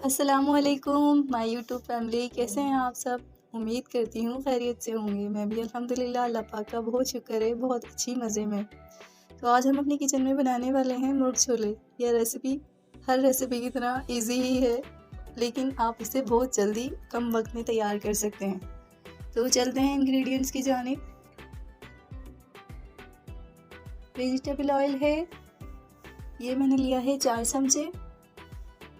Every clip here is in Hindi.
अस्सलामुअलैकुम माय यूट्यूब फैमिली, कैसे हैं आप सब। उम्मीद करती हूँ खैरियत से होंगे। मैं भी अल्हम्दुलिल्लाह, अल्लाह पाक का बहुत शुक्र है, बहुत अच्छी मज़े में। तो आज हम अपनी किचन में बनाने वाले हैं मुर्ग छोले। यह रेसिपी हर रेसिपी की तरह इजी ही है, लेकिन आप इसे बहुत जल्दी कम वक्त में तैयार कर सकते हैं। तो चलते हैं इंग्रेडिएंट्स की जानिब। वेजिटेबल ऑयल है, ये मैंने लिया है 4 चमचे,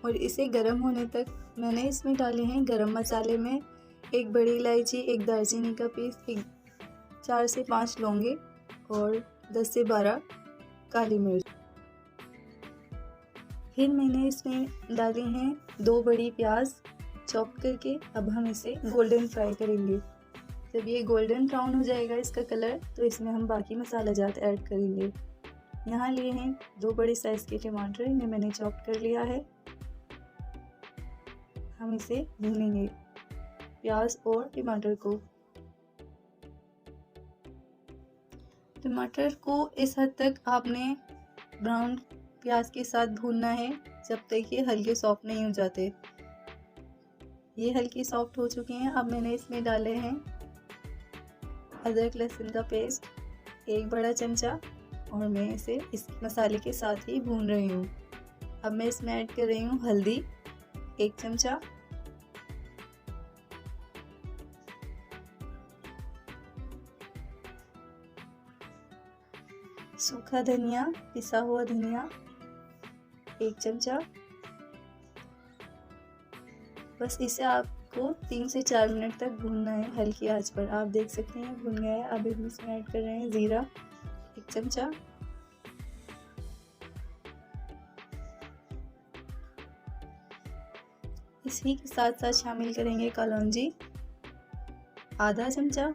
और इसे गर्म होने तक मैंने इसमें डाले हैं गरम मसाले में 1 बड़ी इलायची, 1 दालचीनी का पीस, 4 से 5 लौंगे और 10 से 12 काली मिर्च। फिर मैंने इसमें डाले हैं 2 बड़ी प्याज चॉप करके। अब हम इसे गोल्डन फ्राई करेंगे। जब ये गोल्डन ब्राउन हो जाएगा इसका कलर, तो इसमें हम बाकी मसाला जात ऐड करेंगे। यहाँ लिए हैं 2 बड़े साइज़ के टमाटर, इन्हें मैंने चॉप कर लिया है। हम इसे भूनेंगे, प्याज और टमाटर को। टमाटर को इस हद तक आपने ब्राउन प्याज के साथ भूनना है जब तक ये हल्के सॉफ्ट नहीं हो जाते। ये हल्के सॉफ्ट हो चुके हैं। अब मैंने इसमें डाले हैं अदरक लहसुन का पेस्ट 1 बड़ा चमचा, और मैं इसे इस मसाले के साथ ही भून रही हूँ। अब मैं इसमें ऐड कर रही हूँ हल्दी 1 चमचा, सूखा धनिया, पिसा हुआ धनिया 1 चमचा। बस इसे आपको 3 से 4 मिनट तक भूनना है हल्की आंच पर। आप देख सकते हैं भून गया है। अब हम इसमें ऐड कर रहे हैं ज़ीरा 1 चमचा, इसी के साथ साथ शामिल करेंगे कलौंजी आधा चमचा,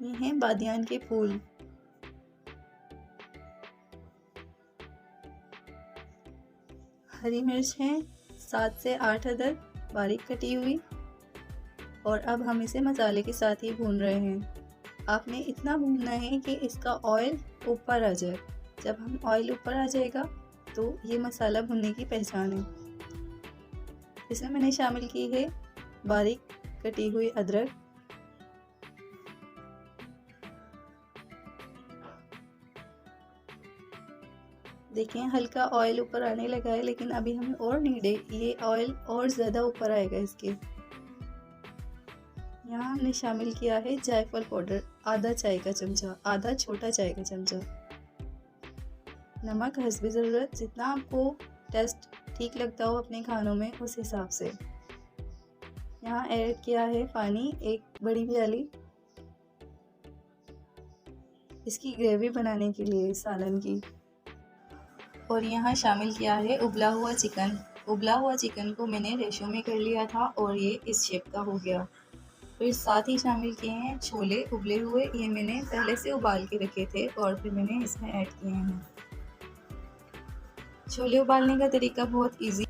ये हैं बादियान के फूल, हरी मिर्च हैं 7 से 8 अदद बारीक कटी हुई। और अब हम इसे मसाले के साथ ही भून रहे हैं। आपने इतना भूनना है कि इसका ऑयल ऊपर आ जाए। जब हम ऑयल ऊपर आ जाएगा तो ये मसाला भुनने की पहचान है। इसमें मैंने शामिल की है बारीक कटी हुई अदरक, देखें हल्का ऑयल ऊपर आने लगा है, लेकिन अभी हमें और नीड है। ये ऑयल और ज़्यादा ऊपर आएगा इसके। यहाँ हमने शामिल किया है जायफल पाउडर आधा चाय का चमचा, आधा छोटा चाय का चमचा। नमक हस्बे ज़रूरत, जितना आपको टेस्ट ठीक लगता हो अपने खानों में उस हिसाब से। यहाँ ऐड किया है पानी 1 बड़ी प्याली, इसकी ग्रेवी बनाने के लिए सालन की। और यहाँ शामिल किया है उबला हुआ चिकन। उबला हुआ चिकन को मैंने रेशो में कर लिया था और ये इस शेप का हो गया। फिर साथ ही शामिल किए हैं छोले उबले हुए, ये मैंने पहले से उबाल के रखे थे और फिर मैंने इसमें ऐड किए हैं। छोले उबालने का तरीका बहुत इजी।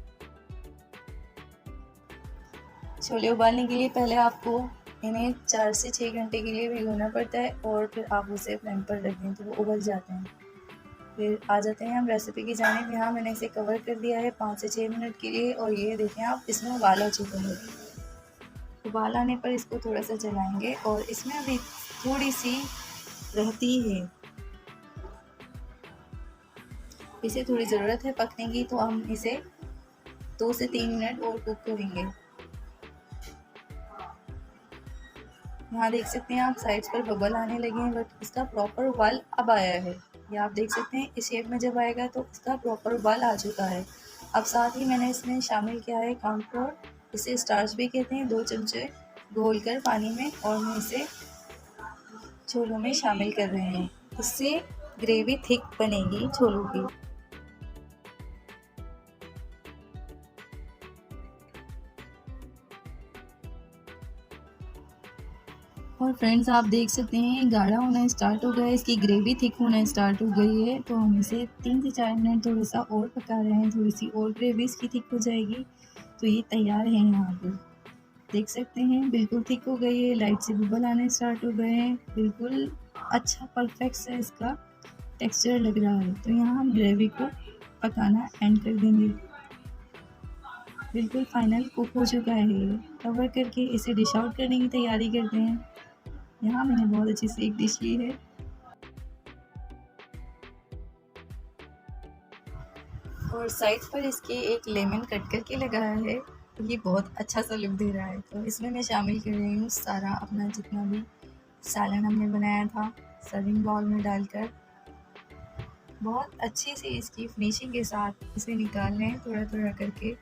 छोले उबालने के लिए पहले आपको इन्हें 4 से 6 घंटे के लिए भिगोना पड़ता है, और फिर आप उसे फ्लेम पर रख दें तो वो उबल जाते हैं। फिर आ जाते हैं हम रेसिपी की जानिब। यहाँ मैंने इसे कवर कर दिया है 5 से 6 मिनट के लिए, और ये देखें आप, इसमें उबाल आ चुका है। उबाल आने पर इसको थोड़ा सा चलाएंगे, और इसमें अभी थोड़ी सी रहती है, इसे थोड़ी ज़रूरत है पकने की, तो हम इसे 2 से 3 मिनट और कुक करेंगे। यहाँ देख सकते हैं आप साइड्स पर बबल आने लगे हैं, बट इसका प्रॉपर उबाल अब आया है। ये आप देख सकते हैं इस शेप में जब आएगा तो इसका प्रॉपर उबाल आ चुका है। अब साथ ही मैंने इसमें शामिल किया है कॉर्नफ्लोर, इसे स्टार्च भी कहते हैं, 2 चमचे घोलकर पानी में, और मैं इसे छोलों में शामिल कर रहे हैं। इससे ग्रेवी थिक बनेगी छोलों की। और फ्रेंड्स आप देख सकते हैं गाढ़ा होना स्टार्ट हो गया है, इसकी ग्रेवी थिक होना स्टार्ट हो गई है। तो हम इसे 3 से 4 मिनट थोड़ा सा और पका रहे हैं, थोड़ी सी और ग्रेवी इसकी थिक हो जाएगी तो ये तैयार है। यहाँ पर देख सकते हैं बिल्कुल थिक हो गई है, लाइट से बबल आने स्टार्ट हो गए हैं, बिल्कुल अच्छा परफेक्ट सा इसका टेक्सचर लग रहा है। तो यहाँ हम ग्रेवी को पकाना एंड कर देंगे। बिल्कुल फाइनल कुक हो चुका है ये। कवर करके इसे डिश आउट करने की तैयारी करते हैं। यहाँ मैंने बहुत अच्छी सी एक डिश ली है और साइड पर इसके एक लेमन कट करके लगाया है। ये बहुत अच्छा सा लुक दे रहा है। तो इसमें मैं शामिल कर रही हूँ सारा अपना जितना भी सैलेड हमने बनाया था सर्विंग बाउल में डालकर। बहुत अच्छी सी इसकी फिनिशिंग के साथ इसे निकाल लें थोड़ा थोड़ा करके।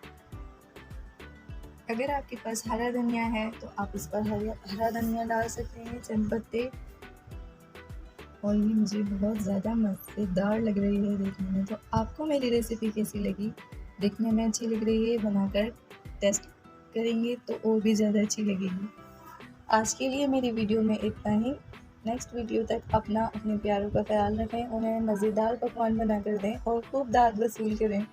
अगर आपके पास हरा धनिया है तो आप इस पर हरा धनिया डाल सकते हैं, चंद पत्ते। और ये मुझे बहुत ज़्यादा मज़ेदार लग रही है देखने में। तो आपको मेरी रेसिपी कैसी लगी? देखने में अच्छी लग रही है, बनाकर टेस्ट करेंगे तो और भी ज़्यादा अच्छी लगेगी। आज के लिए मेरी वीडियो में इतना ही। नेक्स्ट वीडियो तक अपने प्यारों का ख्याल रखें, उन्हें मज़ेदार पकवान बना कर दें और खूब दाद वसूल करें।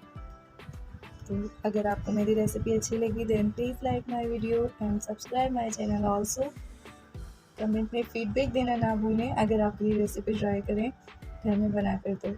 तो अगर आपको मेरी रेसिपी अच्छी लगी then please like my video and subscribe my channel also. Comment में फीडबैक देना ना भूलें अगर आप ये रेसिपी ट्राई करें घर में बनाकर तो।